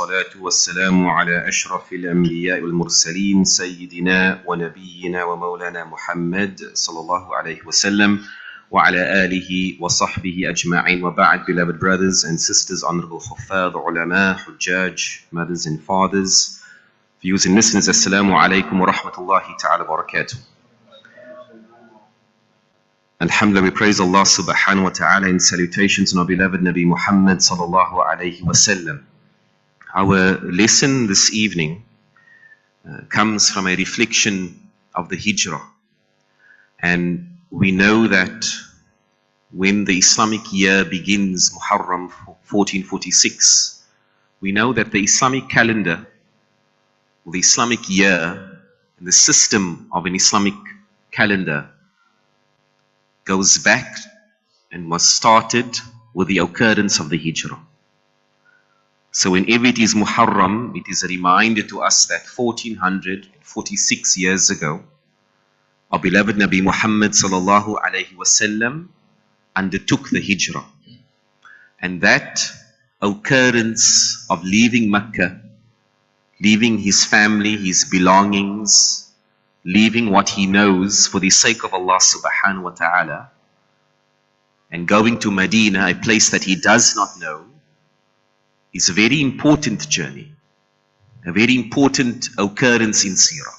والصلاة والسلام على أشرف الأنبياء والمرسلين سيدنا ونبينا ومولانا محمد صلى الله عليه وسلم وعلى آله وصحبه أجمعين وبعد. Beloved brothers and sisters, honorable Huffaz, ulama, hujjaj, mothers and fathers, viewers and listeners, assalamu alaikum wa rahmatullahi ta'ala wa barakatuh. Alhamdulillah, we praise Allah subhanahu wa ta'ala in salutations on our beloved Nabi Muhammad sallallahu alayhi wa sallam. Our lesson this evening comes from a reflection of the Hijrah. And we know that when the Islamic year begins, Muharram 1446, we know that the Islamic calendar, the Islamic year, and the system of an Islamic calendar goes back and was started with the occurrence of the Hijrah. So whenever it is Muharram, it is a reminder to us that 1446 years ago, our beloved Nabi Muhammad sallallahu alayhi wasallam undertook the Hijrah. And that occurrence of leaving Mecca, leaving his family, his belongings, leaving what he knows for the sake of Allah subhanahu wa ta'ala, and going to Medina, a place that he does not know, is a very important journey, a very important occurrence in Seerah.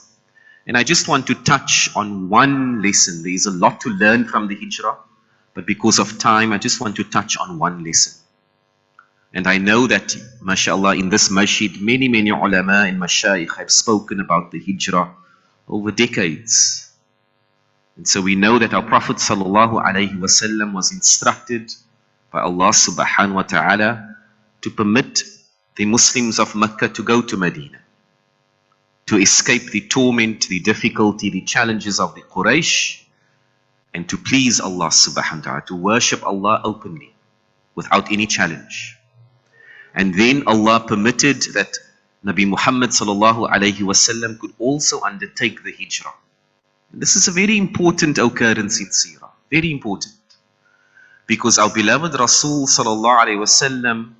And I just want to touch on one lesson. There is a lot to learn from the Hijrah, but because of time, I just want to touch on one lesson. And I know that, mashallah, in this masjid, many ulama and mashayikh have spoken about the Hijrah over decades. And so we know that our Prophet sallallahu alaihi wasallam was instructed by Allah subhanahu wa ta'ala to permit the Muslims of Mecca to go to Medina, to escape the torment, the difficulty, the challenges of the Quraysh, and to please Allah subhanahu wa ta'ala, to worship Allah openly, without any challenge. And then Allah permitted that Nabi Muhammad sallallahu alayhi wasallam could also undertake the Hijrah. And this is a very important occurrence in Seerah, very important. Because our beloved Rasul sallallahu alayhi wasallam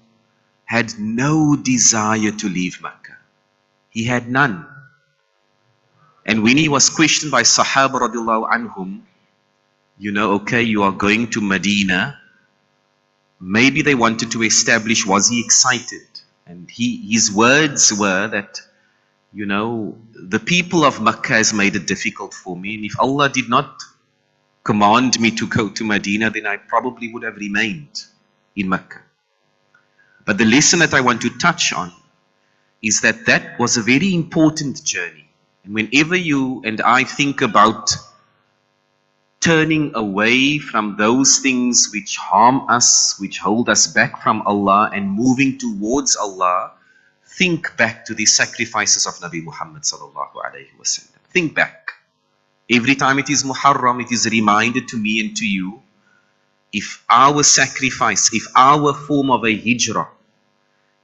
had no desire to leave Mecca. He had none. And when he was questioned by Sahaba radiallahu anhum, okay, you are going to Medina. Maybe they wanted to establish, was he excited? And his words were that, the people of Mecca has made it difficult for me. And if Allah did not command me to go to Medina, then I probably would have remained in Mecca. But the lesson that I want to touch on is that that was a very important journey. And whenever you and I think about turning away from those things which harm us, which hold us back from Allah, and moving towards Allah, think back to the sacrifices of Nabi Muhammad sallallahu alayhi wasallam. Think back. Every time it is Muharram, it is a reminder to me and to you, if our sacrifice, if our form of a hijrah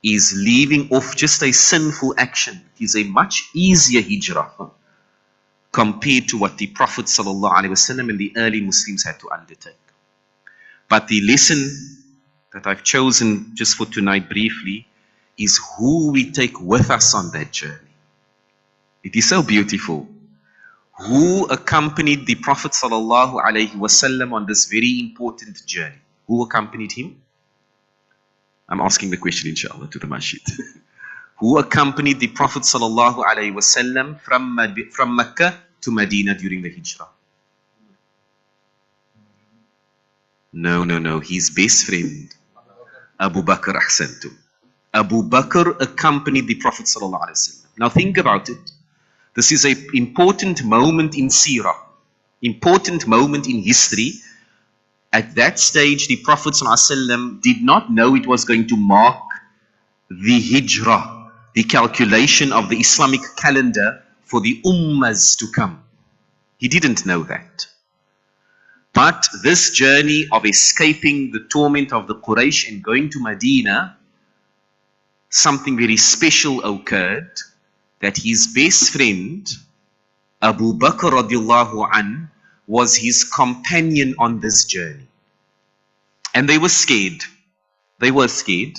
is leaving off just a sinful action, it is a much easier hijrah compared to what the Prophet ﷺ and the early Muslims had to undertake. But the lesson that I've chosen just for tonight briefly is who we take with us on that journey. It is so beautiful. Who accompanied the Prophet ﷺ on this very important journey? Who accompanied him? I'm asking the question, inshallah, to the masjid. Who accompanied the Prophet ﷺ from Mecca to Medina during the Hijrah? No. His best friend, Abu Bakr, ahsantum. Abu Bakr accompanied the Prophet ﷺ. Now think about it. This is an important moment in Seerah, important moment in history. At that stage, the Prophet ﷺ did not know it was going to mark the Hijrah, the calculation of the Islamic calendar for the ummahs to come. He didn't know that. But this journey of escaping the torment of the Quraysh and going to Medina, something very special occurred, that his best friend, Abu Bakr radiallahu an, was his companion on this journey. And they were scared. They were scared.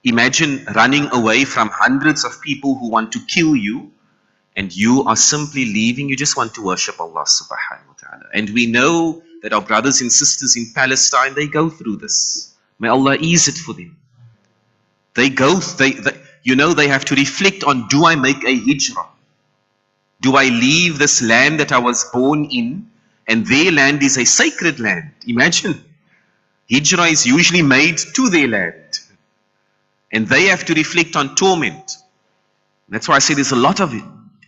Imagine running away from hundreds of people who want to kill you, and you are simply leaving. You just want to worship Allah subhanahu wa ta'ala. And we know that our brothers and sisters in Palestine, they go through this. May Allah ease it for them. They have to reflect on, do I make a hijrah? Do I leave this land that I was born in, and their land is a sacred land? Imagine. Hijrah is usually made to their land. And they have to reflect on torment. That's why I say there's a lot of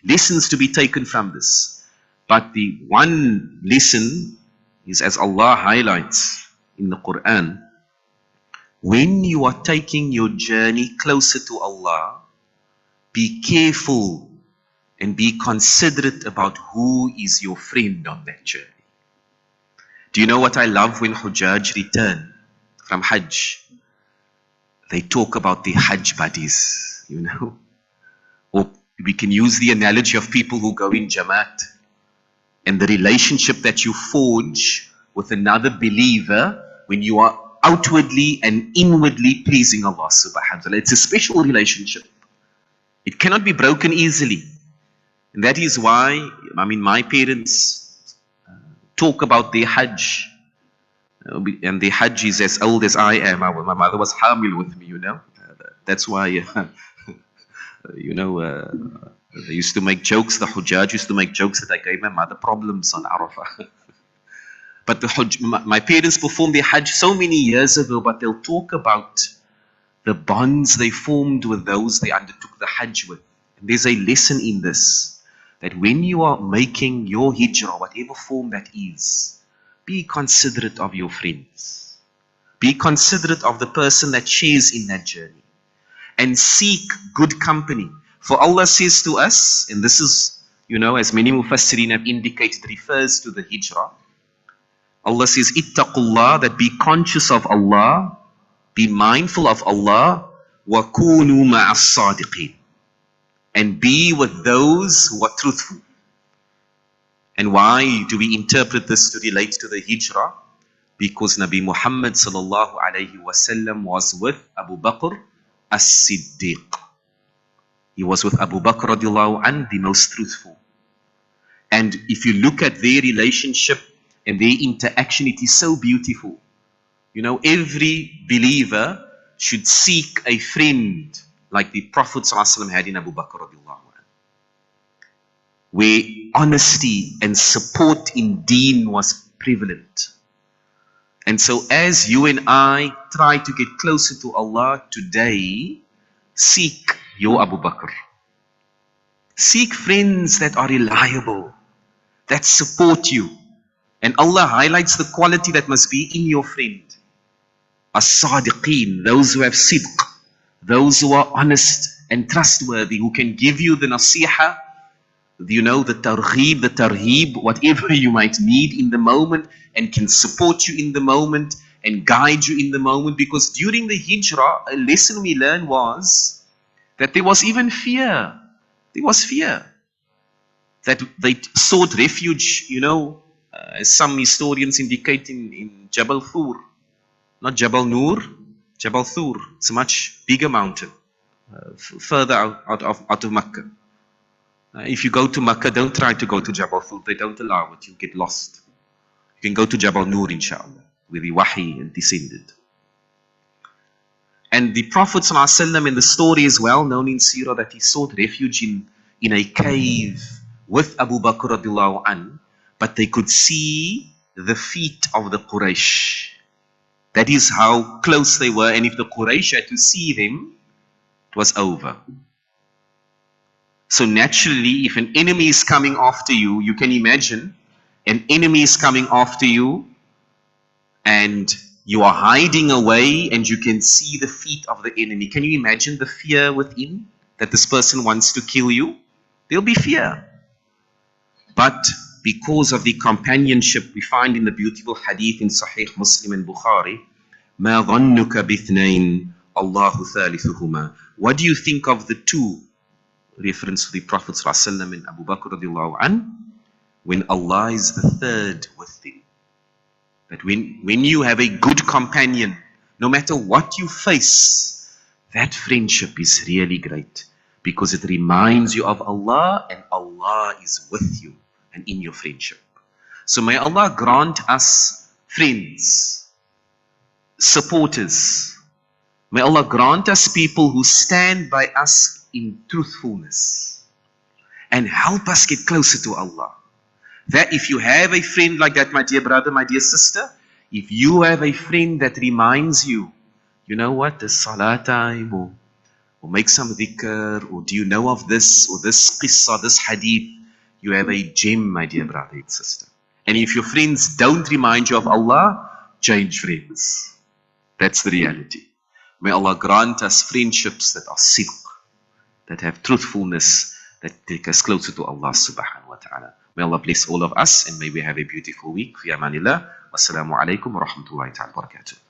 lessons to be taken from this. But the one lesson is, as Allah highlights in the Quran, when you are taking your journey closer to Allah, be careful and be considerate about who is your friend on that journey. Do you know what I love when Hujjaj return from Hajj? They talk about the Hajj buddies, Or we can use the analogy of people who go in Jamaat, and the relationship that you forge with another believer when you are outwardly and inwardly pleasing Allah subhanahu wa ta'ala. It's a special relationship. It cannot be broken easily. And that is why, my parents talk about their Hajj. And the Hajj is as old as I am. My mother was hamil with me, That's why, they used to make jokes, the Hujjaj used to make jokes that I gave my mother problems on Arafah. But my parents performed their Hajj so many years ago, but they'll talk about the bonds they formed with those they undertook the Hajj with. And there's a lesson in this, that when you are making your hijrah, whatever form that is, be considerate of your friends. Be considerate of the person that shares in that journey. And seek good company. For Allah says to us, and this is, as many Mufassirin have indicated, refers to the hijrah. Allah says, ittaqullah, that be conscious of Allah, be mindful of Allah, wa kunu ma'as sadiqeen, and be with those who are truthful. And why do we interpret this to relate to the hijrah? Because Nabi Muhammad sallallahu alayhi wasallam was with Abu Bakr as-Siddiq. He was with Abu Bakr radiallahu anhu, the most truthful. And if you look at their relationship and their interaction, it is so beautiful. Every believer should seek a friend like the Prophet ﷺ had in Abu Bakr radiallahu anhu, where honesty and support in deen was prevalent. And so as you and I try to get closer to Allah today, seek your Abu Bakr. Seek friends that are reliable, that support you. And Allah highlights the quality that must be in your friend. As-Sadiqeen, those who have sidq, those who are honest and trustworthy, who can give you the Naseehah, the targheeb, whatever you might need in the moment, and can support you in the moment and guide you in the moment. Because during the hijrah, a lesson we learned was that there was even fear. There was fear. That they sought refuge, as some historians indicate, in Jabal Thur. Not Jabal Nur, Jabal Thur. It's a much bigger mountain, further out of Makkah. If you go to Makkah, don't try to go to Jabal Thur. They don't allow it. You get lost. You can go to Jabal Nur, inshallah, where the wahi descended. And the Prophet ﷺ, in the story is well known in Sirah, that he sought refuge in a cave with Abu Bakr radiallahu anhu, but they could see the feet of the Quraysh. That is how close they were, and if the Quraysh had to see them, it was over. So naturally, if an enemy is coming after you, you can imagine an enemy is coming after you, and you are hiding away and you can see the feet of the enemy. Can you imagine the fear within, that this person wants to kill you? There'll be fear. But because of the companionship we find in the beautiful hadith in Sahih Muslim and Bukhari, مَا ظَنُّكَ بِاثْنَيْنِ اللَّهُ ثَالِثُهُمَا. What do you think of the two? Reference to the Prophet ﷺ and Abu Bakr radiallahu anhu, when Allah is the third with them. That when you have a good companion, no matter what you face, That friendship is really great because it reminds you of Allah and Allah is with you and in your friendship. So may Allah grant us friends, supporters. May Allah grant us people who stand by us in truthfulness and help us get closer to Allah. That if you have a friend like that, my dear brother, my dear sister, if you have a friend that reminds you, you know what, this salah time, or make some dhikr, or do you know of this, or this qissa, this hadith, you have a gem, my dear brother and sister. And if your friends don't remind you of Allah, change friends. That's the reality. May Allah grant us friendships that are sidq, that have truthfulness, that take us closer to Allah subhanahu wa ta'ala. May Allah bless all of us and may we have a beautiful week. Fi amanillah. Wassalamu alaikum wa rahmatullahi ta'ala wa barakatuh.